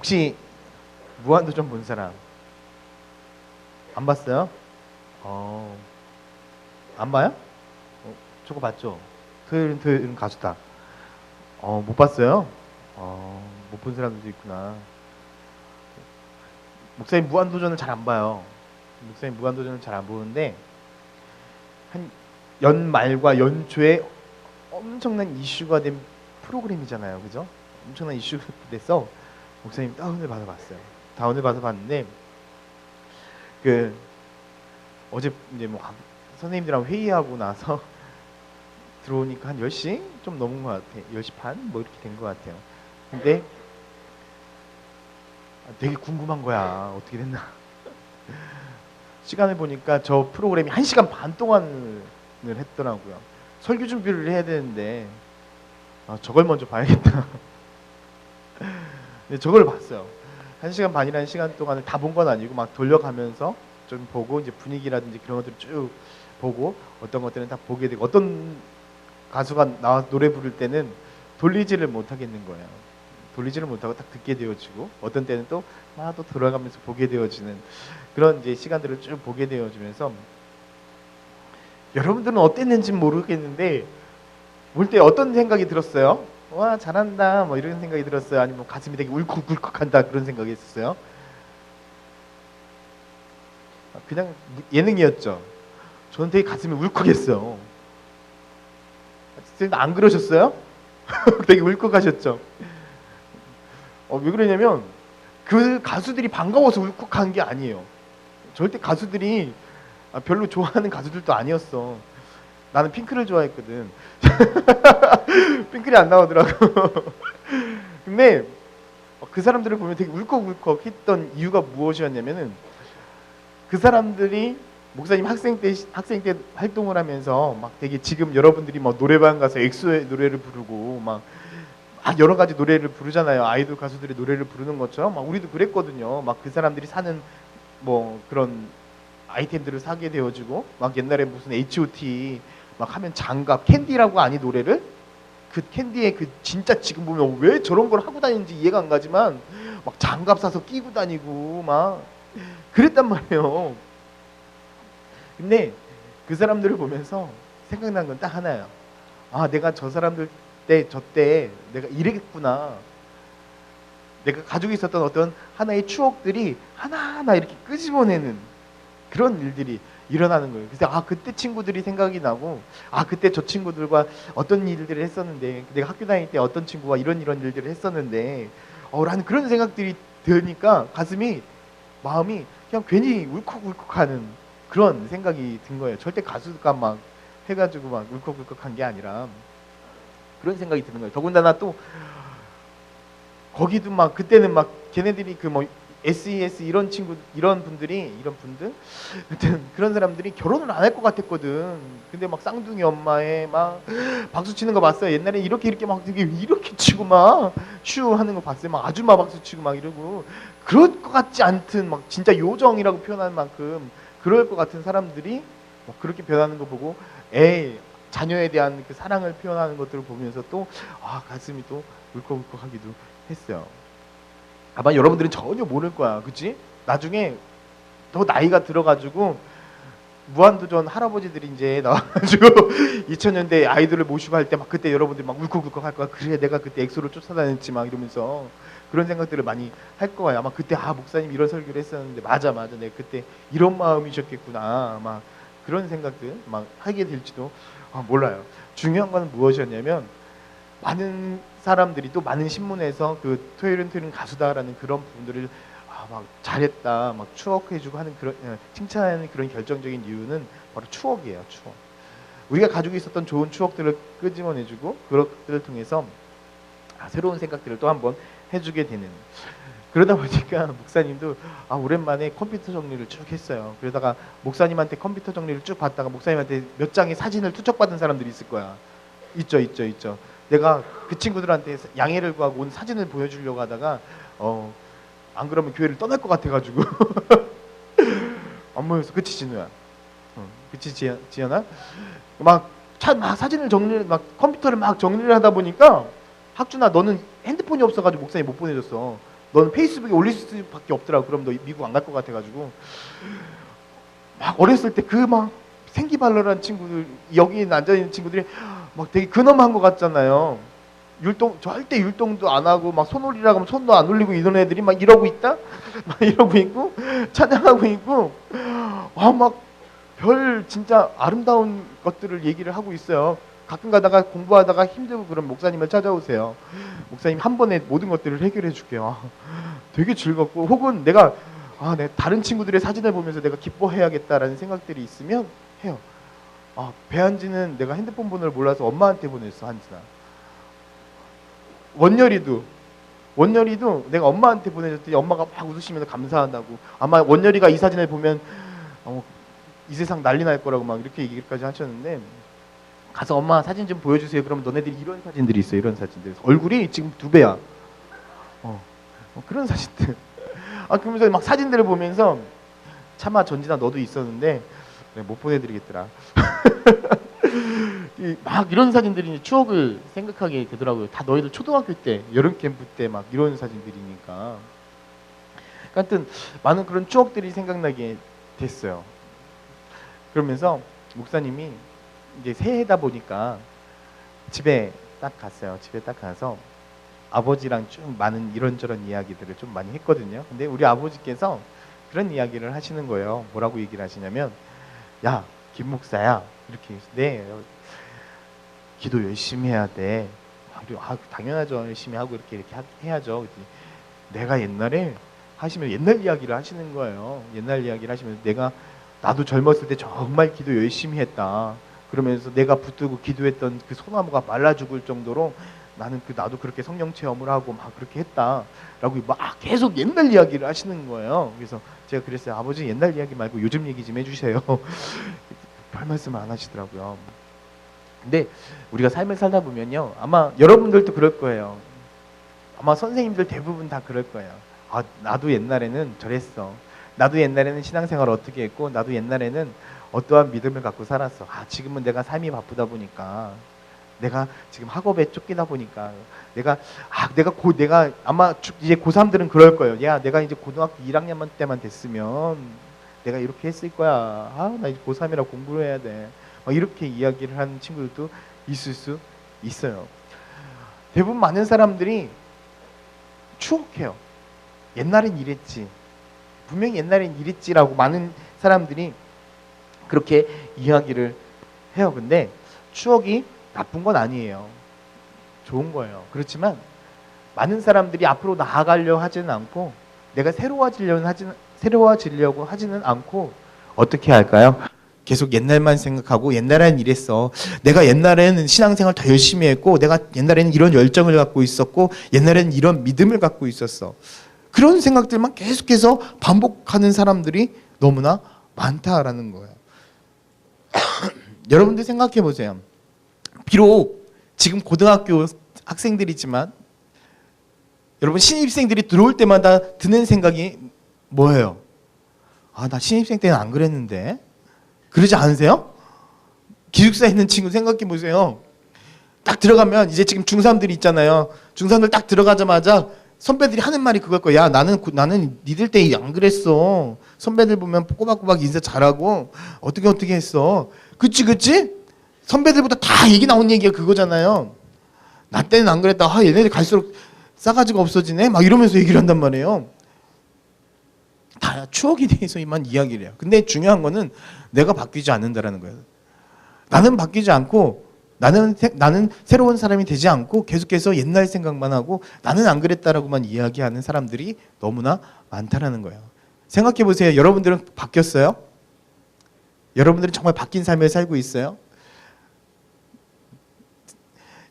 혹시 무한도전 본 사람 안 봤어요? 어, 안 봐요? 저거 봤죠? 토요일은 가수다. 못 봤어요? 못 본 사람들도 있구나. 목사님 무한도전을 잘 안 봐요. 목사님 무한도전을 잘 안 보는데 한 연말과 연초에 엄청난 이슈가 된 프로그램이잖아요, 그죠? 엄청난 이슈가 돼서 목사님 다운을 받아봤어요. 다운을 받아봤는데 그 어제 이제 뭐 선생님들이랑 회의하고 나서 들어오니까 한 10시 좀 넘은 것 같아. 10시 반? 뭐 이렇게 된 것 같아요. 근데 되게 궁금한 거야. 어떻게 됐나. 시간을 보니까 저 프로그램이 1시간 반 동안을 했더라고요. 설교 준비를 해야 되는데 저걸 먼저 봐야겠다. 근데 저걸 봤어요. 1시간 반이라는 시간 동안을 다 본 건 아니고 막 돌려가면서 좀 보고 이제 분위기라든지 그런 것들을 쭉 보고 어떤 것들은 다 보게 되고 어떤 가수가 나와 노래 부를 때는 돌리지를 못하겠는 거예요. 돌리지를 못하고 딱 듣게 되어지고 어떤 때는 또 돌아가면서 보게 되어지는 그런 이제 시간들을 쭉 보게 되어지면서 여러분들은 어땠는지 모르겠는데 볼 때 어떤 생각이 들었어요? 와 잘한다 뭐 이런 생각이 들었어요? 아니면 가슴이 되게 울컥울컥한다 그런 생각이 있었어요? 그냥 예능이었죠. 저는 되게 가슴이 울컥했어요. 선생님 안 그러셨어요? 되게 울컥하셨죠? 왜 그러냐면 그 가수들이 반가워서 울컥한 게 아니에요. 절대 가수들이 별로 좋아하는 가수들도 아니었어. 나는 핑크를 좋아했거든. 핑클이 안 나오더라고. 근데 그 사람들을 보면 되게 울컥울컥 했던 이유가 무엇이었냐면은 그 사람들이 목사님 학생 때 활동을 하면서 막 되게 지금 여러분들이 막 노래방 가서 엑소의 노래를 부르고 막 여러 가지 노래를 부르잖아요. 아이돌 가수들의 노래를 부르는 것처럼 막 우리도 그랬거든요. 막 그 사람들이 사는 뭐 그런 아이템들을 사게 되어지고 막 옛날에 무슨 H.O.T 막 하면 장갑 캔디라고 아니 노래를 그 캔디의 그 진짜 지금 보면 왜 저런 걸 하고 다니는지 이해가 안 가지만 막 장갑 사서 끼고 다니고 막 그랬단 말이에요. 근데 그 사람들을 보면서 생각난 건 딱 하나예요. 내가 저 사람들 때 내가 이랬구나. 내가 가지고 있었던 어떤 하나의 추억들이 하나하나 이렇게 끄집어내는 그런 일들이 일어나는 거예요. 그래서 그때 친구들이 생각이 나고 그때 저 친구들과 어떤 일들을 했었는데 내가 학교 다닐 때 어떤 친구와 이런 일들을 했었는데 라는 그런 생각들이 드니까 마음이 그냥 괜히 울컥울컥하는 그런 생각이 든 거예요. 절대 가수가 막 해가지고 막 울컥울컥한 게 아니라 그런 생각이 드는 거예요. 더군다나 또 거기도 막 그때는 막 걔네들이 그 뭐 SES 이런 분들 그런 사람들이 결혼을 안 할 것 같았거든. 근데 막 쌍둥이 엄마에 막 박수 치는 거 봤어요. 옛날에 이렇게 막 되게 이렇게 치고 막 슈 하는 거 봤어요. 막 아줌마 박수 치고 막 이러고 그럴 것 같지 않든 막 진짜 요정이라고 표현할 만큼 그럴 것 같은 사람들이 뭐 그렇게 변하는 거 보고 자녀에 대한 그 사랑을 표현하는 것들을 보면서 또 가슴이 또 울컥울컥하기도 했어요. 아마 여러분들은 전혀 모를 거야, 그치? 나중에 더 나이가 들어가지고 무한도전 할아버지들이 이제 나와가지고 2000년대 아이돌을 모시고 할 때 막 그때 여러분들이 막 울컥울컥 할 거야. 그래 내가 그때 엑소를 쫓아다녔지 막 이러면서 그런 생각들을 많이 할 거예요. 아마 그때 목사님 이런 설교를 했었는데 맞아 내가 그때 이런 마음이셨겠구나 막 그런 생각들 막 하게 될지도 몰라요. 중요한 건 무엇이었냐면 많은 사람들이 또 많은 신문에서 그 토요일은 가수다라는 그런 부분들을 막 잘했다 막 추억해주고 하는 그런 칭찬하는 그런 결정적인 이유는 바로 추억이에요. 추억. 우리가 가지고 있었던 좋은 추억들을 끄집어내주고 그것들을 통해서 새로운 생각들을 또 한번 해주게 되는 그러다 보니까 목사님도 오랜만에 컴퓨터 정리를 쭉 했어요. 그러다가 목사님한테 컴퓨터 정리를 쭉 받다가 목사님한테 몇 장의 사진을 투척받은 사람들이 있을 거야. 있죠. 내가 그 친구들한테 양해를 구하고 온 사진을 보여주려고 하다가 안 그러면 교회를 떠날 것 같아가지고 안 모여서 그치 진우야? 그치 지연아? 막 사진을 컴퓨터를 막 정리를 하다 보니까 학준아 너는 핸드폰이 없어가지고 목사님 못 보내줬어. 너는 페이스북에 올릴 수밖에 없더라고. 그럼 너 미국 안 갈 것 같아가지고 막 어렸을 때 그 막 생기발랄한 친구들, 여기 앉아 있는 친구들이 막 되게 근엄한 것 같잖아요. 절대 율동도 안 하고 막 손올리라고 하면 손도 안 올리고 이런 애들이 막 이러고 있다, 막 이러고 있고 찬양하고 있고, 막 별 진짜 아름다운 것들을 얘기를 하고 있어요. 가끔 가다가 공부하다가 힘들고 그런 목사님을 찾아오세요. 목사님 한 번에 모든 것들을 해결해 줄게요. 되게 즐겁고, 혹은 내가 다른 친구들의 사진을 보면서 내가 기뻐해야겠다라는 생각들이 있으면 해요. 배한지는 내가 핸드폰 번호를 몰라서 엄마한테 보냈어, 한지나. 원열이도 내가 엄마한테 보내줬더니 엄마가 막 웃으시면서 감사하다고. 아마 원열이가 이 사진을 보면 이 세상 난리 날 거라고 막 이렇게 얘기까지 하셨는데, 가서 엄마 사진 좀 보여주세요. 그러면 너네들이 이런 사진들이 있어요. 이런 사진들. 얼굴이 지금 2배야. 그런 사진들. 그러면서 막 사진들을 보면서 차마 전진아 너도 있었는데 내가 못 보내드리겠더라. 막 이런 사진들이 추억을 생각하게 되더라고요. 다 너희들 초등학교 때 여름 캠프 때 막 이런 사진들이니까. 하여튼 많은 그런 추억들이 생각나게 됐어요. 그러면서 목사님이 이제 새해다 보니까 집에 딱 갔어요. 집에 딱 가서 아버지랑 좀 많은 이런저런 이야기들을 좀 많이 했거든요. 근데 우리 아버지께서 그런 이야기를 하시는 거예요. 뭐라고 얘기를 하시냐면, 야, 김 목사야, 이렇게. 네, 기도 열심히 해야 돼. 당연하죠. 열심히 하고 이렇게 해야죠. 내가 옛날에 하시면 옛날 이야기를 하시는 거예요. 옛날 이야기를 하시면서 나도 젊었을 때 정말 기도 열심히 했다. 그러면서 내가 붙들고 기도했던 그 소나무가 말라 죽을 정도로 나도 그렇게 성령 체험을 하고 막 그렇게 했다라고 막 계속 옛날 이야기를 하시는 거예요. 그래서 제가 그랬어요. 아버지 옛날 이야기 말고 요즘 얘기 좀 해주세요. 별 말씀 안 하시더라고요. 근데 우리가 삶을 살다 보면요, 아마 여러분들도 그럴 거예요. 아마 선생님들 대부분 다 그럴 거예요. 나도 옛날에는 저랬어. 나도 옛날에는 신앙생활 어떻게 했고, 나도 옛날에는 어떠한 믿음을 갖고 살았어. 지금은 내가 삶이 바쁘다 보니까, 내가 지금 학업에 쫓기다 보니까, 내가 아마 이제 고3들은 그럴 거예요. 야, 내가 이제 고등학교 1학년 때만 됐으면 내가 이렇게 했을 거야. 나 이제 고3이라 공부를 해야 돼. 이렇게 이야기를 하는 친구들도 있을 수 있어요. 대부분 많은 사람들이 추억해요. 옛날엔 이랬지. 분명히 옛날엔 이랬지라고 많은 사람들이 그렇게 이야기를 해요. 근데 추억이 나쁜 건 아니에요. 좋은 거예요. 그렇지만 많은 사람들이 앞으로 나아가려고 하지는 않고, 내가 새로워지려고 하지는 않고 어떻게 할까요? 계속 옛날만 생각하고, 옛날엔 이랬어. 내가 옛날에는 신앙생활 더 열심히 했고, 내가 옛날에는 이런 열정을 갖고 있었고, 옛날에는 이런 믿음을 갖고 있었어. 그런 생각들만 계속해서 반복하는 사람들이 너무나 많다라는 거예요. 여러분들 생각해 보세요. 비록 지금 고등학교 학생들이지만 여러분 신입생들이 들어올 때마다 드는 생각이 뭐예요? 나 신입생 때는 안 그랬는데. 그러지 않으세요? 기숙사에 있는 친구 생각해 보세요. 딱 들어가면 이제 지금 중3들이 있잖아요. 중3들 딱 들어가자마자 선배들이 하는 말이 그걸 거야. 야, 나는 니들 때 안 그랬어. 선배들 보면 꼬박꼬박 인사 잘하고 어떻게 했어. 그치? 선배들보다 다 얘기 나온 얘기가 그거잖아요. 나 때는 안 그랬다. 얘네들 갈수록 싸가지가 없어지네. 막 이러면서 얘기를 한단 말이에요. 다 추억에 대해서만 이야기를 해요. 근데 중요한 거는 내가 바뀌지 않는다라는 거예요. 나는 바뀌지 않고, 나는 새로운 사람이 되지 않고 계속해서 옛날 생각만 하고 나는 안 그랬다라고만 이야기하는 사람들이 너무나 많다라는 거예요. 생각해 보세요. 여러분들은 바뀌었어요? 여러분들은 정말 바뀐 삶을 살고 있어요?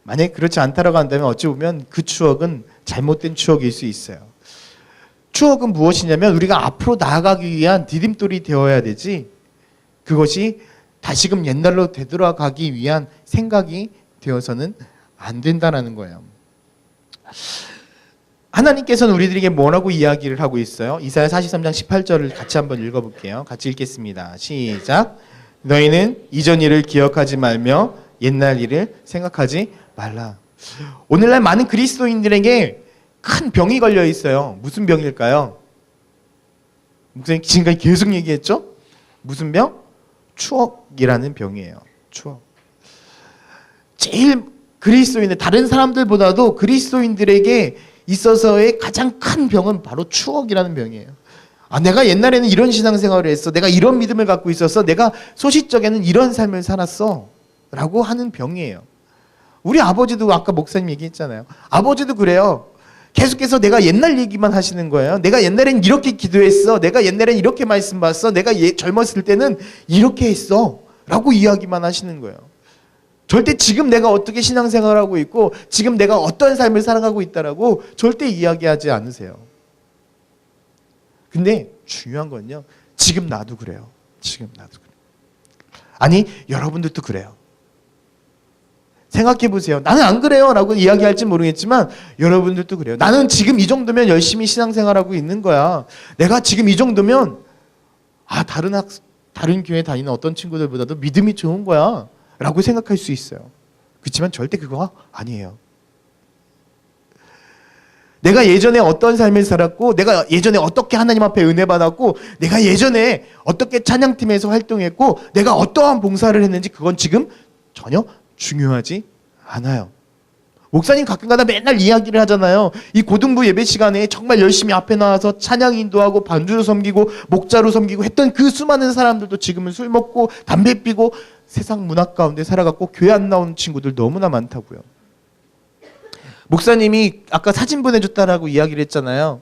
만약에 그렇지 않다라고 한다면 어찌 보면 그 추억은 잘못된 추억일 수 있어요. 추억은 무엇이냐면 우리가 앞으로 나아가기 위한 디딤돌이 되어야 되지, 그것이 다시금 옛날로 되돌아가기 위한 생각이 되어서는 안 된다는 거예요. 하나님께서는 우리들에게 뭐라고 이야기를 하고 있어요? 이사야 43장 18절을 같이 한번 읽어볼게요. 같이 읽겠습니다. 시작. 너희는 이전 일을 기억하지 말며 옛날 일을 생각하지 말라. 오늘날 많은 그리스도인들에게 큰 병이 걸려 있어요. 무슨 병일까요? 목사님 지금까지 계속 얘기했죠? 무슨 병? 추억이라는 병이에요. 추억. 제일 그리스도인들, 다른 사람들보다도 그리스도인들에게 있어서의 가장 큰 병은 바로 추억이라는 병이에요. 아, 내가 옛날에는 이런 신앙생활을 했어. 내가 이런 믿음을 갖고 있었어. 내가 소시적에는 이런 삶을 살았어. 라고 하는 병이에요. 우리 아버지도 아까 목사님 얘기했잖아요. 아버지도 그래요. 계속해서 내가 옛날 얘기만 하시는 거예요. 내가 옛날엔 이렇게 기도했어. 내가 옛날엔 이렇게 말씀 봤어. 내가 젊었을 때는 이렇게 했어. 라고 이야기만 하시는 거예요. 절대 지금 내가 어떻게 신앙생활하고 있고 지금 내가 어떤 삶을 살아가고 있다라고 절대 이야기하지 않으세요. 근데 중요한 건요. 지금 나도 그래요. 지금 나도 그래요. 아니, 여러분들도 그래요. 생각해 보세요. 나는 안 그래요 라고 이야기할지 모르겠지만 여러분들도 그래요. 나는 지금 이 정도면 열심히 신앙생활하고 있는 거야. 내가 지금 이 정도면 다른 교회 다니는 어떤 친구들보다도 믿음이 좋은 거야 라고 생각할 수 있어요. 그렇지만 절대 그거 아니에요. 내가 예전에 어떤 삶을 살았고 내가 예전에 어떻게 하나님 앞에 은혜 받았고 내가 예전에 어떻게 찬양팀에서 활동했고 내가 어떠한 봉사를 했는지 그건 지금 전혀 중요하지 않아요. 목사님 가끔가다 맨날 이야기를 하잖아요. 이 고등부 예배 시간에 정말 열심히 앞에 나와서 찬양 인도하고 반주로 섬기고 목자로 섬기고 했던 그 수많은 사람들도 지금은 술 먹고 담배 피고 세상 문화 가운데 살아갔고 교회 안 나오는 친구들 너무나 많다고요. 목사님이 아까 사진 보내줬다라고 이야기를 했잖아요.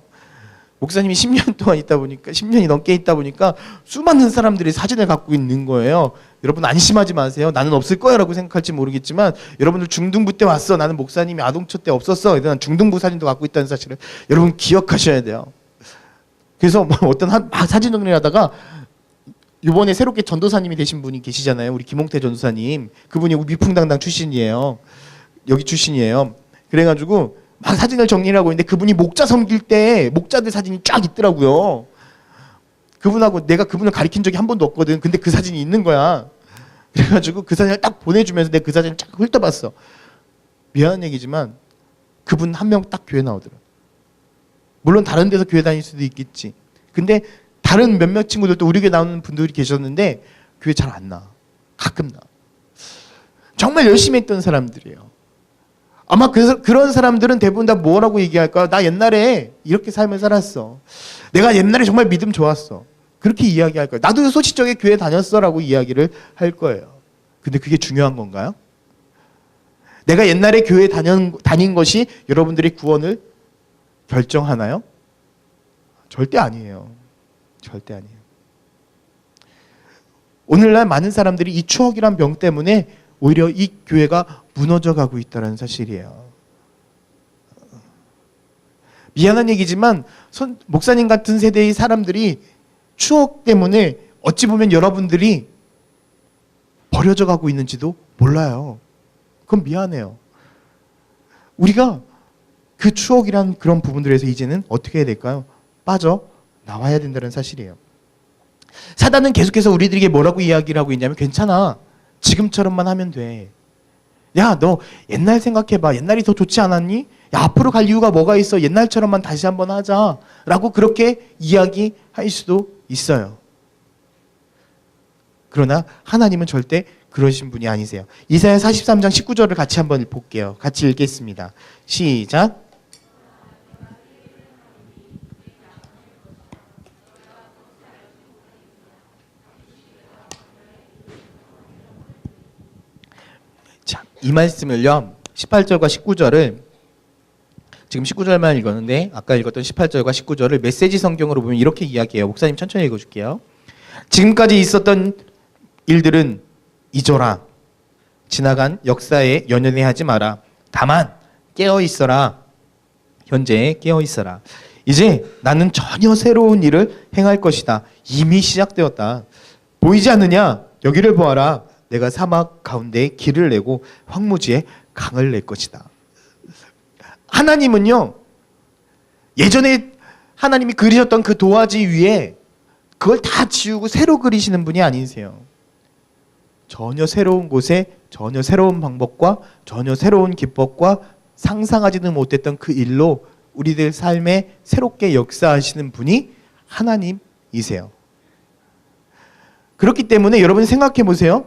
목사님이 10년 동안 있다 보니까 10년이 넘게 있다 보니까 수많은 사람들이 사진을 갖고 있는 거예요. 여러분 안심하지 마세요. 나는 없을 거야 라고 생각할지 모르겠지만 여러분들 중등부 때 왔어. 나는 목사님이 아동초 때 없었어. 난 중등부 사진도 갖고 있다는 사실을 여러분 기억하셔야 돼요. 그래서 어떤 사진 정리를 하다가 이번에 새롭게 전도사님이 되신 분이 계시잖아요. 우리 김홍태 전도사님. 그분이 미풍당당 출신이에요. 여기 출신이에요. 그래가지고 막 사진을 정리를 하고 있는데 그분이 목자 섬길 때 목자들 사진이 쫙 있더라고요. 그분하고 내가 그분을 가리킨 적이 한 번도 없거든. 근데 그 사진이 있는 거야. 그래가지고 그 사진을 딱 보내주면서 내가 그 사진을 쫙 훑어봤어. 미안한 얘기지만 그분 한 명 딱 교회 나오더라. 물론 다른 데서 교회 다닐 수도 있겠지. 근데 다른 몇몇 친구들도 우리 교회 나오는 분들이 계셨는데 교회 잘 안 나. 가끔 나. 정말 열심히 했던 사람들이에요. 아마 그런 사람들은 대부분 다 뭐라고 얘기할까? 나 옛날에 이렇게 삶을 살았어. 내가 옛날에 정말 믿음 좋았어. 그렇게 이야기할 거예요. 나도 소시적에 교회 다녔어라고 이야기를 할 거예요. 근데 그게 중요한 건가요? 내가 옛날에 교회 다닌 것이 여러분들의 구원을 결정하나요? 절대 아니에요. 절대 아니에요. 오늘날 많은 사람들이 이 추억이란 병 때문에 오히려 이 교회가 무너져 가고 있다는 사실이에요. 미안한 얘기지만 목사님 같은 세대의 사람들이 추억 때문에 어찌 보면 여러분들이 버려져 가고 있는지도 몰라요. 그건 미안해요. 우리가 그 추억이란 그런 부분들에서 이제는 어떻게 해야 될까요? 빠져 나와야 된다는 사실이에요. 사단은 계속해서 우리들에게 뭐라고 이야기를 하고 있냐면 괜찮아. 지금처럼만 하면 돼. 야, 너 옛날 생각해봐. 옛날이 더 좋지 않았니? 야, 앞으로 갈 이유가 뭐가 있어? 옛날처럼만 다시 한번 하자. 라고 그렇게 이야기할 수도 있어요. 그러나 하나님은 절대 그러신 분이 아니세요. 이사야 43장 19절을 같이 한번 볼게요. 같이 읽겠습니다. 시작. 자, 이 말씀을요. 18절과 19절을 지금 19절만 읽었는데 아까 읽었던 18절과 19절을 메시지 성경으로 보면 이렇게 이야기해요. 목사님 천천히 읽어줄게요. 지금까지 있었던 일들은 잊어라. 지나간 역사에 연연해하지 마라. 다만 깨어있어라. 현재에 깨어있어라. 이제 나는 전혀 새로운 일을 행할 것이다. 이미 시작되었다. 보이지 않느냐? 여기를 보아라. 내가 사막 가운데 길을 내고 황무지에 강을 낼 것이다. 하나님은요, 예전에 하나님이 그리셨던 그 도화지 위에 그걸 다 지우고 새로 그리시는 분이 아니세요. 전혀 새로운 곳에 전혀 새로운 방법과 전혀 새로운 기법과 상상하지는 못했던 그 일로 우리들 삶에 새롭게 역사하시는 분이 하나님이세요. 그렇기 때문에 여러분 생각해 보세요.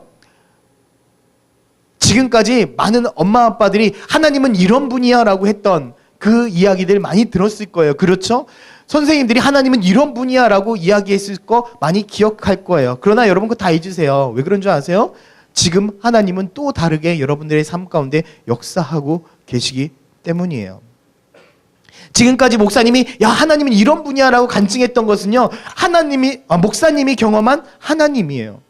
지금까지 많은 엄마 아빠들이 하나님은 이런 분이야 라고 했던 그 이야기들 많이 들었을 거예요. 그렇죠? 선생님들이 하나님은 이런 분이야 라고 이야기했을 거 많이 기억할 거예요. 그러나 여러분 그거 다 잊으세요. 왜 그런 줄 아세요? 지금 하나님은 또 다르게 여러분들의 삶 가운데 역사하고 계시기 때문이에요. 지금까지 목사님이 야 하나님은 이런 분이야 라고 간증했던 것은요, 목사님이 경험한 하나님이에요.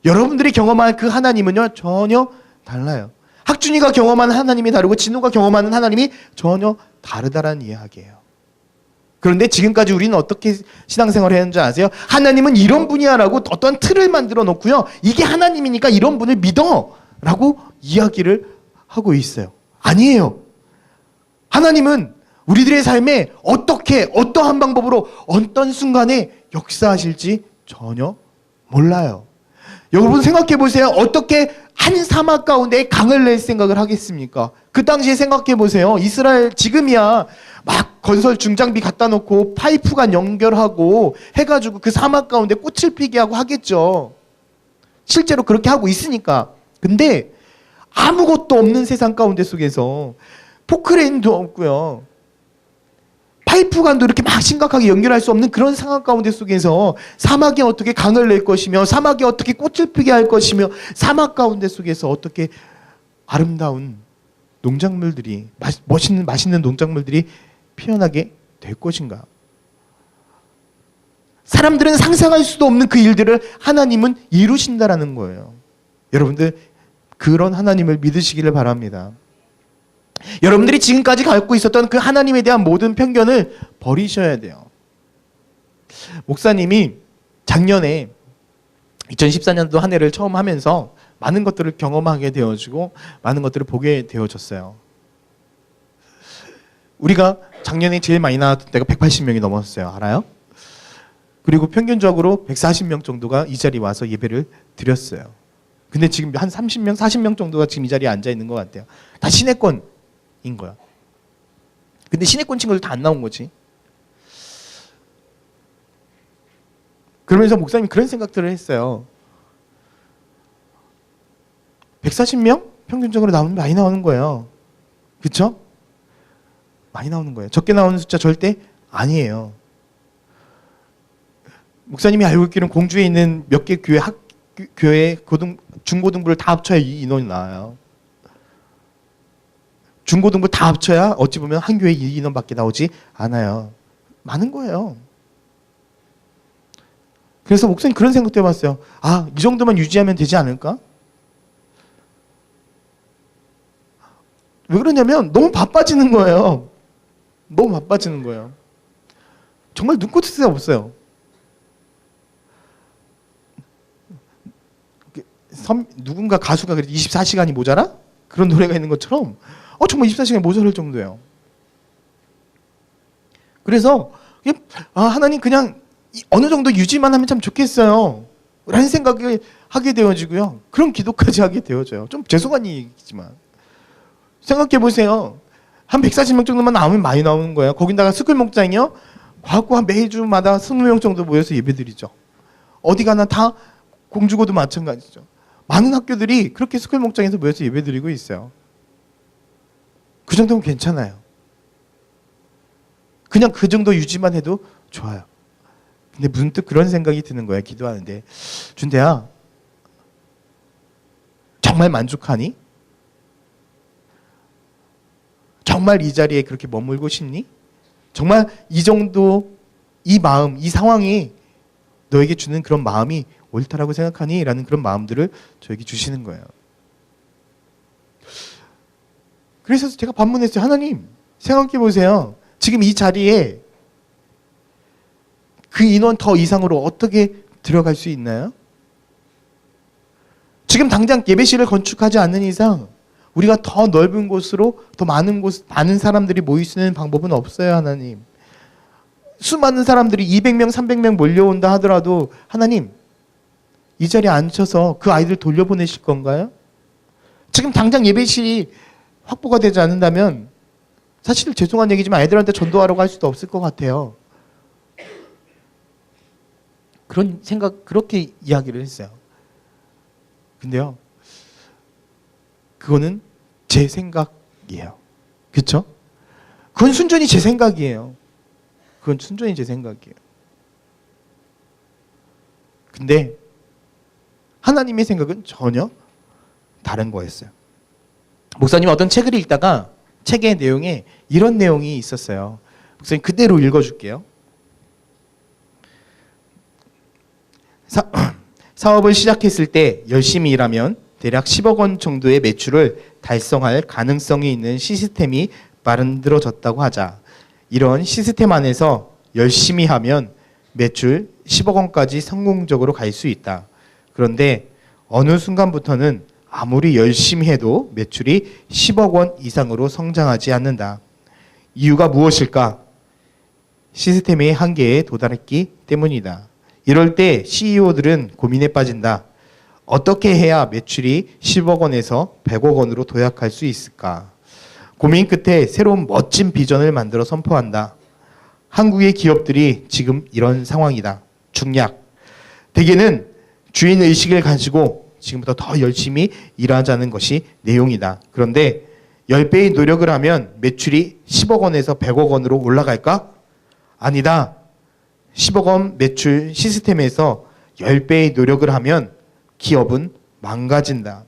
여러분들이 경험한 그 하나님은요 전혀 달라요. 학준이가 경험한 하나님이 다르고 진호가 경험하는 하나님이 전혀 다르다라는 이야기예요. 그런데 지금까지 우리는 어떻게 신앙생활을 했는지 아세요? 하나님은 이런 분이야 라고 어떤 틀을 만들어 놓고요, 이게 하나님이니까 이런 분을 믿어 라고 이야기를 하고 있어요. 아니에요. 하나님은 우리들의 삶에 어떻게 어떠한 방법으로 어떤 순간에 역사하실지 전혀 몰라요. 여러분 생각해 보세요. 어떻게 한 사막 가운데 강을 낼 생각을 하겠습니까? 그 당시에 생각해 보세요. 이스라엘 지금이야 막 건설 중장비 갖다 놓고 파이프관 연결하고 해가지고 그 사막 가운데 꽃을 피게 하고 하겠죠. 실제로 그렇게 하고 있으니까. 근데 아무것도 없는 세상 가운데 속에서 포크레인도 없고요, 파이프관도 이렇게 막 심각하게 연결할 수 없는 그런 상황 가운데 속에서 사막에 어떻게 강을 낼 것이며 사막에 어떻게 꽃을 피게 할 것이며 사막 가운데 속에서 어떻게 아름다운 농작물들이 맛있는 농작물들이 피어나게 될 것인가. 사람들은 상상할 수도 없는 그 일들을 하나님은 이루신다라는 거예요. 여러분들 그런 하나님을 믿으시기를 바랍니다. 여러분들이 지금까지 갖고 있었던 그 하나님에 대한 모든 편견을 버리셔야 돼요. 목사님이 작년에 2014년도 한 해를 처음 하면서 많은 것들을 경험하게 되어지고 많은 것들을 보게 되어졌어요. 우리가 작년에 제일 많이 나왔던 때가 180명이 넘었어요. 알아요? 그리고 평균적으로 140명 정도가 이 자리에 와서 예배를 드렸어요. 근데 지금 한 30명, 40명 정도가 지금 이 자리에 앉아 있는 것 같아요. 다 시내권인 거야. 근데 시내권 친구들 다 안 나온 거지. 그러면서 목사님이 그런 생각들을 했어요. 140명? 평균적으로 나오면 많이 나오는 거예요. 그렇죠? 많이 나오는 거예요. 적게 나오는 숫자 절대 아니에요. 목사님이 알고 있기로는 공주에 있는 몇 개 교회 중고등부를 다 합쳐야 이 인원이 나와요. 중고등부 다 합쳐야 어찌 보면 한 교회에 이 인원밖에 나오지 않아요. 많은 거예요. 그래서 목사님 그런 생각도 해봤어요. 아, 이 정도만 유지하면 되지 않을까? 왜 그러냐면 너무 바빠지는 거예요. 너무 바빠지는 거예요. 정말 눈꽃 새 없어요. 누군가 가수가 24시간이 모자라? 그런 노래가 있는 것처럼 정말 24시간이 모자랄 정도예요. 그래서 하나님 그냥 어느 정도 유지만 하면 참 좋겠어요 라는 생각을 하게 되어지고요, 그런 기도까지 하게 되어져요. 좀 죄송한 얘기지만 생각해 보세요. 한 140명 정도만 나오면 많이 나오는 거예요. 거기다가 스쿨 목장이요, 과학고 한 매주마다 20명 정도 모여서 예배드리죠. 어디 가나 다 공주고도 마찬가지죠. 많은 학교들이 그렇게 스쿨 목장에서 모여서 예배드리고 있어요. 그 정도면 괜찮아요. 그냥 그 정도 유지만 해도 좋아요. 근데 문득 그런 생각이 드는 거예요. 기도하는데, 준대야 정말 만족하니? 정말 이 자리에 그렇게 머물고 싶니? 정말 이 정도, 이 마음, 이 상황이 너에게 주는 그런 마음이 옳다라고 생각하니? 라는 그런 마음들을 저에게 주시는 거예요. 그래서 제가 반문했어요. 하나님, 생각해 보세요. 지금 이 자리에 그 인원 더 이상으로 어떻게 들어갈 수 있나요? 지금 당장 예배실을 건축하지 않는 이상 우리가 더 넓은 곳으로 더 많은 사람들이 모일 수 있는 방법은 없어요. 하나님, 수많은 사람들이 200명, 300명 몰려온다 하더라도 하나님, 이 자리에 앉혀서 그 아이들 돌려보내실 건가요? 지금 당장 예배실이 확보가 되지 않는다면 사실 죄송한 얘기지만 애들한테 전도하라고 할 수도 없을 것 같아요. 그렇게 이야기를 했어요. 근데요, 그거는 제 생각이에요. 그렇죠? 그건 순전히 제 생각이에요. 그건 순전히 제 생각이에요. 근데 하나님의 생각은 전혀 다른 거였어요. 목사님 어떤 책을 읽다가 책의 내용에 이런 내용이 있었어요. 목사님 그대로 읽어줄게요. 사업을 시작했을 때 열심히 일하면 대략 10억 원 정도의 매출을 달성할 가능성이 있는 시스템이 만들어졌다고 하자. 이런 시스템 안에서 열심히 하면 매출 10억 원까지 성공적으로 갈 수 있다. 그런데 어느 순간부터는 아무리 열심히 해도 매출이 10억 원 이상으로 성장하지 않는다. 이유가 무엇일까? 시스템의 한계에 도달했기 때문이다. 이럴 때 CEO들은 고민에 빠진다. 어떻게 해야 매출이 10억 원에서 100억 원으로 도약할 수 있을까? 고민 끝에 새로운 멋진 비전을 만들어 선포한다. 한국의 기업들이 지금 이런 상황이다. 중략. 대개는 주인 의식을 가지고 지금부터 더 열심히 일하자는 것이 내용이다. 그런데 10배의 노력을 하면 매출이 10억 원에서 100억 원으로 올라갈까? 아니다. 10억 원 매출 시스템에서 10배의 노력을 하면 기업은 망가진다.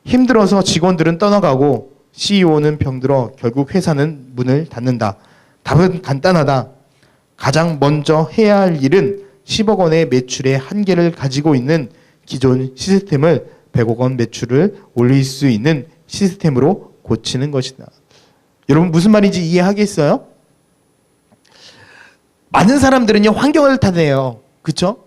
힘들어서 직원들은 떠나가고 CEO는 병들어 결국 회사는 문을 닫는다. 답은 간단하다. 가장 먼저 해야 할 일은 10억 원의 매출의 한계를 가지고 있는 기존 시스템을 100억 원 매출을 올릴 수 있는 시스템으로 고치는 것이다. 여러분 무슨 말인지 이해하겠어요? 많은 사람들은요 환경을 탓해요. 그렇죠?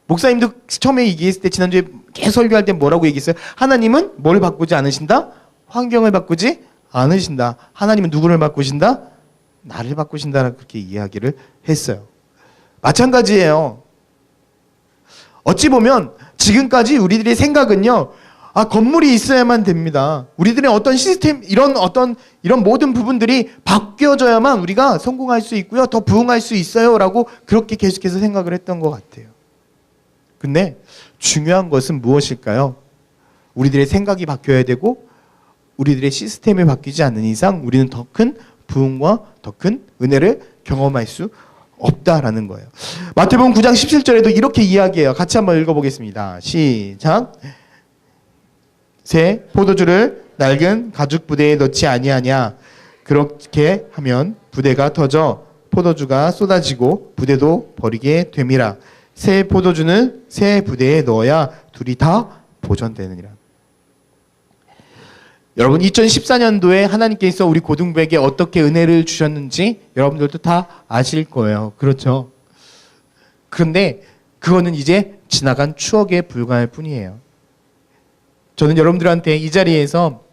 목사님도 처음에 얘기했을 때 지난주에 계속 설교할 때 뭐라고 얘기했어요? 하나님은 뭘 바꾸지 않으신다? 환경을 바꾸지 않으신다. 하나님은 누구를 바꾸신다? 나를 바꾸신다라고 그렇게 이야기를 했어요. 마찬가지예요. 어찌 보면 지금까지 우리들의 생각은요, 건물이 있어야만 됩니다. 우리들의 어떤 시스템, 이런 모든 부분들이 바뀌어져야만 우리가 성공할 수 있고요, 더 부흥할 수 있어요라고 그렇게 계속해서 생각을 했던 것 같아요. 근데 중요한 것은 무엇일까요? 우리들의 생각이 바뀌어야 되고, 우리들의 시스템이 바뀌지 않는 이상 우리는 더 큰 부흥과 더 큰 은혜를 경험할 수 없다라는 거예요. 마태복음 9장 17절에도 이렇게 이야기해요. 같이 한번 읽어보겠습니다. 시작. 새 포도주를 낡은 가죽 부대에 넣지 아니하냐. 그렇게 하면 부대가 터져 포도주가 쏟아지고 부대도 버리게 됨이라. 새 포도주는 새 부대에 넣어야 둘이 다 보존되느니라. 여러분 2014년도에 하나님께서 우리 고등부에게 어떻게 은혜를 주셨는지 여러분들도 다 아실 거예요. 그렇죠? 그런데 그거는 이제 지나간 추억에 불과할 뿐이에요. 저는 여러분들한테 이 자리에서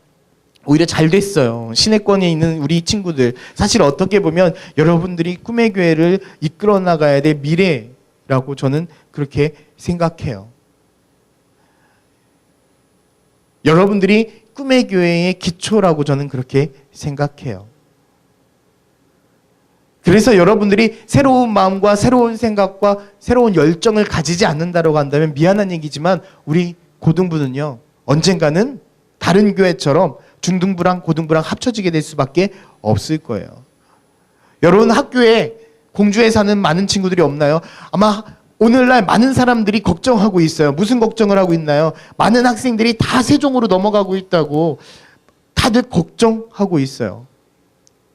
오히려 잘 됐어요. 시내권에 있는 우리 친구들, 사실 어떻게 보면 여러분들이 꿈의 교회를 이끌어 나가야 될 미래라고 저는 그렇게 생각해요. 여러분들이 꿈의 교회의 기초라고 저는 그렇게 생각해요. 그래서 여러분들이 새로운 마음과 새로운 생각과 새로운 열정을 가지지 않는다고 한다면 미안한 얘기지만 우리 고등부는요, 언젠가는 다른 교회처럼 중등부랑 고등부랑 합쳐지게 될 수밖에 없을 거예요. 여러분 학교에 공주에 사는 많은 친구들이 없나요? 아마 오늘날 많은 사람들이 걱정하고 있어요. 무슨 걱정을 하고 있나요? 많은 학생들이 다 세종으로 넘어가고 있다고 다들 걱정하고 있어요.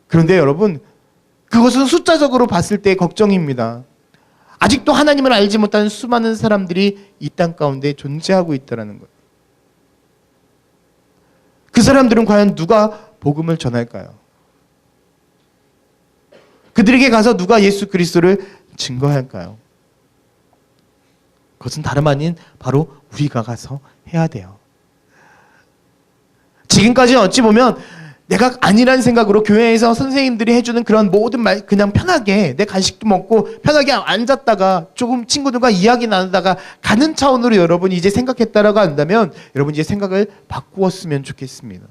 그런데 여러분, 그것은 숫자적으로 봤을 때 걱정입니다. 아직도 하나님을 알지 못하는 수많은 사람들이 이 땅 가운데 존재하고 있다는 거예요. 그 사람들은 과연 누가 복음을 전할까요? 그들에게 가서 누가 예수 그리스도를 증거할까요? 그것은 다름 아닌 바로 우리가 가서 해야 돼요. 지금까지는 어찌 보면 내가 아니란 생각으로 교회에서 선생님들이 해주는 그런 모든 말 그냥 편하게 내 간식도 먹고 편하게 앉았다가 조금 친구들과 이야기 나누다가 가는 차원으로 여러분이 이제 생각했다라고 한다면 여러분 이제 생각을 바꾸었으면 좋겠습니다.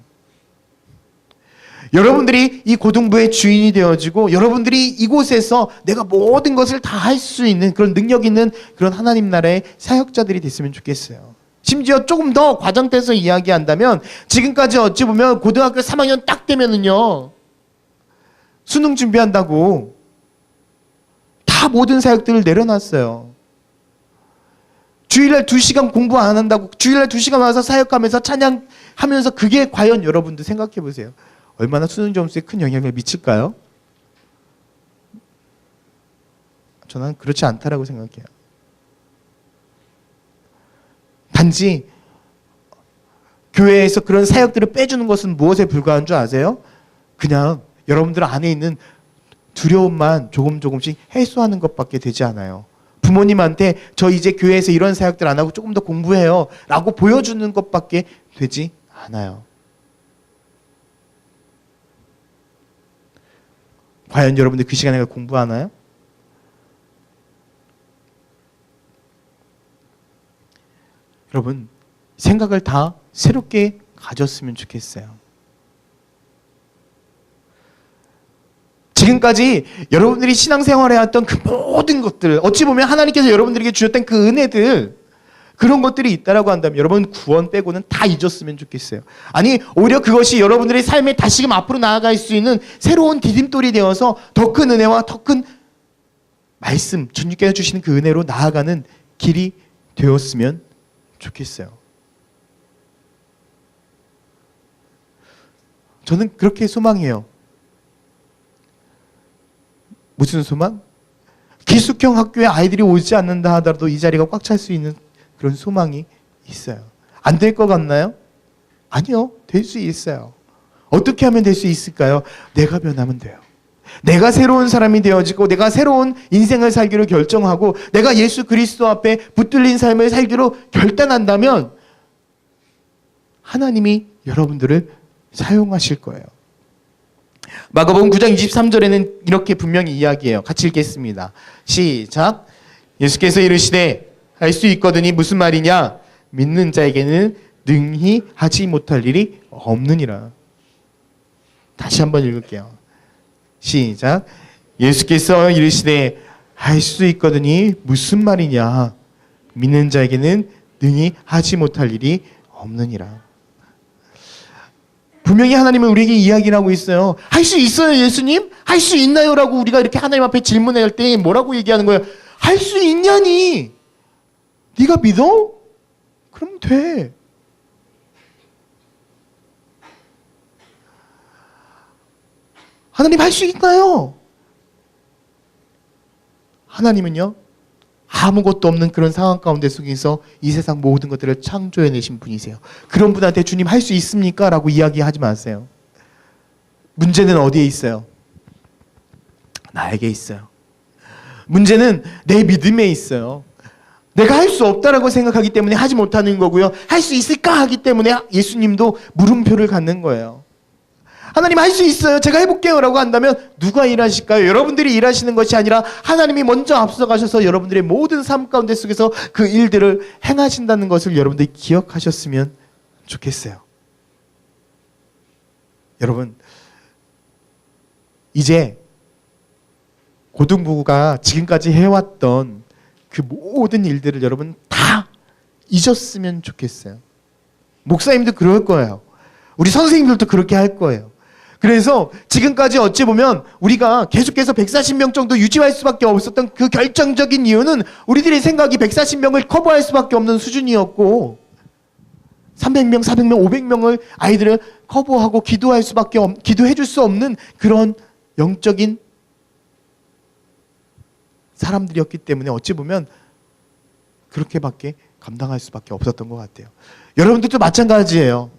여러분들이 이 고등부의 주인이 되어지고 여러분들이 이곳에서 내가 모든 것을 다 할 수 있는 그런 능력 있는 그런 하나님 나라의 사역자들이 됐으면 좋겠어요. 심지어 조금 더 과장돼서 이야기한다면 지금까지 어찌 보면 고등학교 3학년 딱 되면은요 수능 준비한다고 다 모든 사역들을 내려놨어요. 주일날 2시간 공부 안 한다고 주일날 2시간 와서 사역하면서 찬양하면서 그게 과연 여러분들 생각해 보세요. 얼마나 수능 점수에 큰 영향을 미칠까요? 저는 그렇지 않다라고 생각해요. 단지 교회에서 그런 사역들을 빼주는 것은 무엇에 불과한 줄 아세요? 그냥 여러분들 안에 있는 두려움만 조금씩 해소하는 것밖에 되지 않아요. 부모님한테 저 이제 교회에서 이런 사역들 안 하고 조금 더 공부해요 라고 보여주는 것밖에 되지 않아요. 과연 여러분들 그 시간에 공부하나요? 여러분 생각을 다 새롭게 가졌으면 좋겠어요. 지금까지 여러분들이 신앙생활에 했던 그 모든 것들 어찌 보면 하나님께서 여러분들에게 주셨던 그 은혜들 그런 것들이 있다라고 한다면 여러분 구원 빼고는 다 잊었으면 좋겠어요. 아니 오히려 그것이 여러분들의 삶에 다시금 앞으로 나아갈 수 있는 새로운 디딤돌이 되어서 더 큰 은혜와 더 큰 말씀 주님께서 주시는 그 은혜로 나아가는 길이 되었으면 좋겠어요. 저는 그렇게 소망해요. 무슨 소망? 기숙형 학교에 아이들이 오지 않는다 하더라도 이 자리가 꽉 찰 수 있는 그런 소망이 있어요. 안 될 것 같나요? 아니요. 될 수 있어요. 어떻게 하면 될 수 있을까요? 내가 변하면 돼요. 내가 새로운 사람이 되어지고 내가 새로운 인생을 살기로 결정하고 내가 예수 그리스도 앞에 붙들린 삶을 살기로 결단한다면 하나님이 여러분들을 사용하실 거예요. 마가복음 9장 23절에는 이렇게 분명히 이야기해요. 같이 읽겠습니다. 시작. 예수께서 이르시되 할 수 있거든이 무슨 말이냐? 믿는 자에게는 능히 하지 못할 일이 없느니라. 다시 한번 읽을게요. 시작. 예수께서 이르시되 할 수 있거든이 무슨 말이냐? 믿는 자에게는 능히 하지 못할 일이 없느니라. 분명히 하나님은 우리에게 이야기를 하고 있어요. 할 수 있어요, 예수님? 할 수 있나요? 라고 우리가 이렇게 하나님 앞에 질문할 때 뭐라고 얘기하는 거예요? 할 수 있냐니? 네가 믿어? 그럼 돼. 하나님 할 수 있나요? 하나님은요, 아무것도 없는 그런 상황 가운데 속에서 이 세상 모든 것들을 창조해내신 분이세요. 그런 분한테 주님 할 수 있습니까? 라고 이야기하지 마세요. 문제는 어디에 있어요? 나에게 있어요. 문제는 내 믿음에 있어요. 내가 할 수 없다라고 생각하기 때문에 하지 못하는 거고요. 할 수 있을까 하기 때문에 예수님도 물음표를 갖는 거예요. 하나님 할 수 있어요. 제가 해볼게요. 라고 한다면 누가 일하실까요? 여러분들이 일하시는 것이 아니라 하나님이 먼저 앞서가셔서 여러분들의 모든 삶 가운데 속에서 그 일들을 행하신다는 것을 여러분들이 기억하셨으면 좋겠어요. 여러분, 이제 고등부가 지금까지 해왔던 그 모든 일들을 여러분 다 잊었으면 좋겠어요. 목사님도 그럴 거예요. 우리 선생님들도 그렇게 할 거예요. 그래서 지금까지 어찌 보면 우리가 계속해서 140명 정도 유지할 수밖에 없었던 그 결정적인 이유는 우리들의 생각이 140명을 커버할 수밖에 없는 수준이었고 300명, 400명, 500명을 아이들을 커버하고 기도해 줄 수 없는 그런 영적인 사람들이었기 때문에 어찌 보면 그렇게밖에 감당할 수밖에 없었던 것 같아요. 여러분들도 마찬가지예요.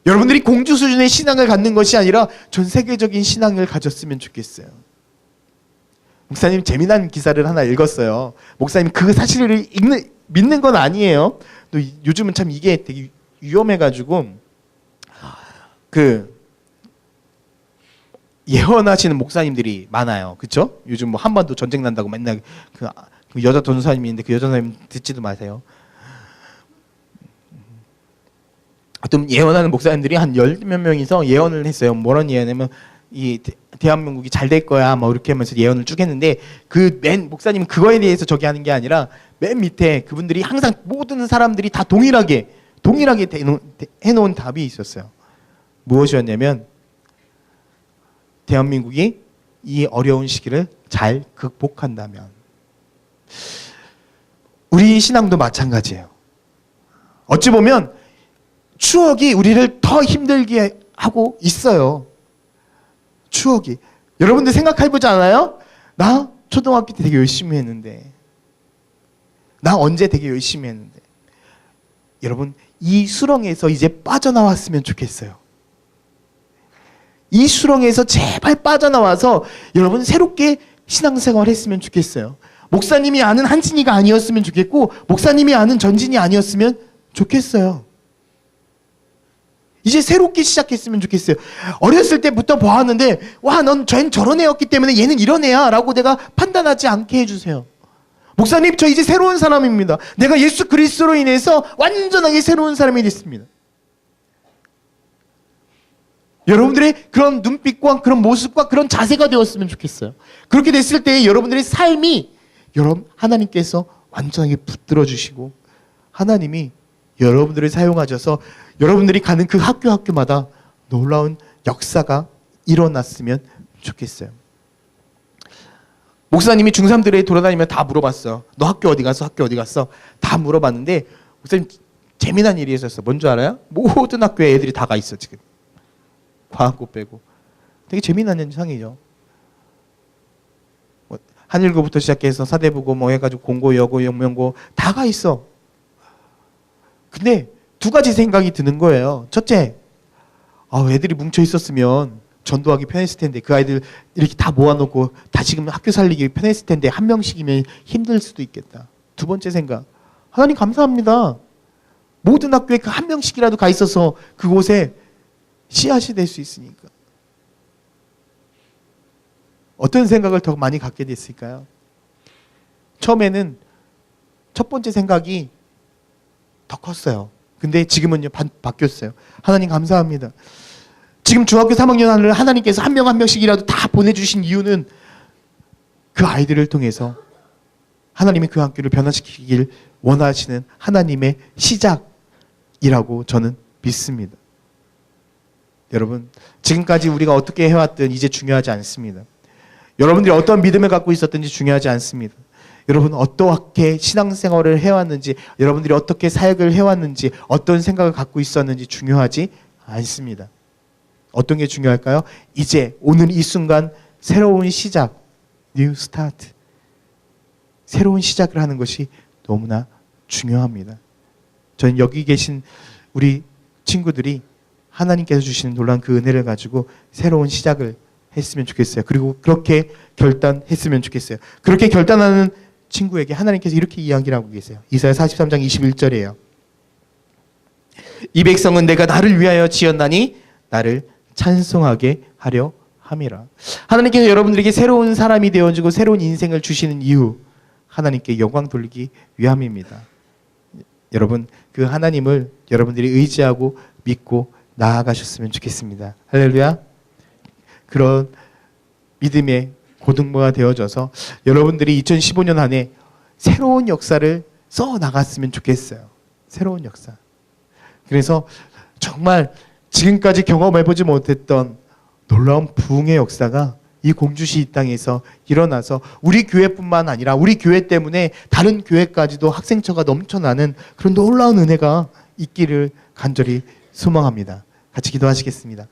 여러분들이 공주 수준의 신앙을 갖는 것이 아니라 전 세계적인 신앙을 가졌으면 좋겠어요. 목사님 재미난 기사를 하나 읽었어요. 목사님 그 사실을 믿는 건 아니에요. 또 요즘은 참 이게 되게 위험해가지고 그 예언하시는 목사님들이 많아요. 그렇죠? 요즘 뭐 한반도 전쟁 난다고 맨날 그 여자 전사님이 있는데 그 여자 전사님 듣지도 마세요. 어떤 예언하는 목사님들이 한 10몇 명이서 예언을 했어요. 뭐런 예언이냐면 이 대한민국이 잘 될 거야 뭐 이렇게 하면서 예언을 쭉 했는데 그 맨 목사님은 그거에 대해서 저기 하는 게 아니라 맨 밑에 그분들이 항상 모든 사람들이 다 동일하게 해놓은 답이 있었어요. 무엇이었냐면 대한민국이 이 어려운 시기를 잘 극복한다면, 우리 신앙도 마찬가지예요. 어찌 보면 추억이 우리를 더 힘들게 하고 있어요. 추억이. 여러분들 생각해보지 않아요? 나 초등학교 때 되게 열심히 했는데, 나 언제 되게 열심히 했는데. 여러분, 이 수렁에서 이제 빠져나왔으면 좋겠어요. 이 수렁에서 제발 빠져나와서 여러분 새롭게 신앙생활 했으면 좋겠어요. 목사님이 아는 한진이가 아니었으면 좋겠고, 목사님이 아는 전진이 아니었으면 좋겠어요. 이제 새롭게 시작했으면 좋겠어요. 어렸을 때부터 보았는데 와, 넌 저런 애였기 때문에 얘는 이런 애야 라고 내가 판단하지 않게 해주세요. 목사님, 저 이제 새로운 사람입니다. 내가 예수 그리스도로 인해서 완전하게 새로운 사람이 됐습니다. 여러분들의 그런 눈빛과 그런 모습과 그런 자세가 되었으면 좋겠어요. 그렇게 됐을 때 여러분들의 삶이 여러분 하나님께서 완전하게 붙들어 주시고, 하나님이 여러분들을 사용하셔서 여러분들이 가는 그 학교마다 놀라운 역사가 일어났으면 좋겠어요. 목사님이 중3들에 돌아다니며 다 물어봤어요. 너 학교 어디 갔어? 학교 어디 갔어? 다 물어봤는데 목사님 재미난 일이 있었어. 뭔지 알아요? 모든 학교에 애들이 다 가 있어 지금. 과학고 빼고. 되게 재미난 현상이죠. 한일고부터 시작해서 사대부고 뭐 해가지고 공고, 여고, 영명고 다 가 있어. 근데 두 가지 생각이 드는 거예요. 첫째, 애들이 뭉쳐 있었으면 전도하기 편했을 텐데, 그 아이들 이렇게 다 모아놓고 다 지금 학교 살리기 편했을 텐데 한 명씩이면 힘들 수도 있겠다. 두 번째 생각, 하나님 감사합니다. 모든 학교에 그 한 명씩이라도 가 있어서 그곳에 씨앗이 될 수 있으니까. 어떤 생각을 더 많이 갖게 됐을까요? 처음에는 첫 번째 생각이 더 컸어요. 근데 지금은요 바뀌었어요. 하나님 감사합니다. 지금 중학교 3학년을 하나님께서 한 명 한 명씩이라도 다 보내주신 이유는 그 아이들을 통해서 하나님이 그 학교를 변화시키길 원하시는 하나님의 시작이라고 저는 믿습니다. 여러분, 지금까지 우리가 어떻게 해왔든 이제 중요하지 않습니다. 여러분들이 어떤 믿음을 갖고 있었든지 중요하지 않습니다. 여러분 어떻게 신앙생활을 해왔는지, 여러분들이 어떻게 사역을 해왔는지, 어떤 생각을 갖고 있었는지 중요하지 않습니다. 어떤 게 중요할까요? 이제 오늘 이 순간 새로운 시작, 뉴 스타트, 새로운 시작을 하는 것이 너무나 중요합니다. 저는 여기 계신 우리 친구들이 하나님께서 주시는 놀라운 그 은혜를 가지고 새로운 시작을 했으면 좋겠어요. 그리고 그렇게 결단했으면 좋겠어요. 그렇게 결단하는 친구에게 하나님께서 이렇게 이야기를 하고 계세요. 이사야 43장 21절이에요. 이 백성은 내가 나를 위하여 지었나니 나를 찬송하게 하려 함이라. 하나님께서 여러분들에게 새로운 사람이 되어주고 새로운 인생을 주시는 이유, 하나님께 영광 돌리기 위함입니다. 여러분, 그 하나님을 여러분들이 의지하고 믿고 나아가셨으면 좋겠습니다. 할렐루야. 그런 믿음의 고등부가 되어져서 여러분들이 2015년 안에 새로운 역사를 써 나갔으면 좋겠어요. 새로운 역사. 그래서 정말 지금까지 경험해보지 못했던 놀라운 부흥의 역사가 이 공주시 이 땅에서 일어나서 우리 교회뿐만 아니라 우리 교회 때문에 다른 교회까지도 학생처가 넘쳐나는 그런 놀라운 은혜가 있기를 간절히 소망합니다. 같이 기도하시겠습니다.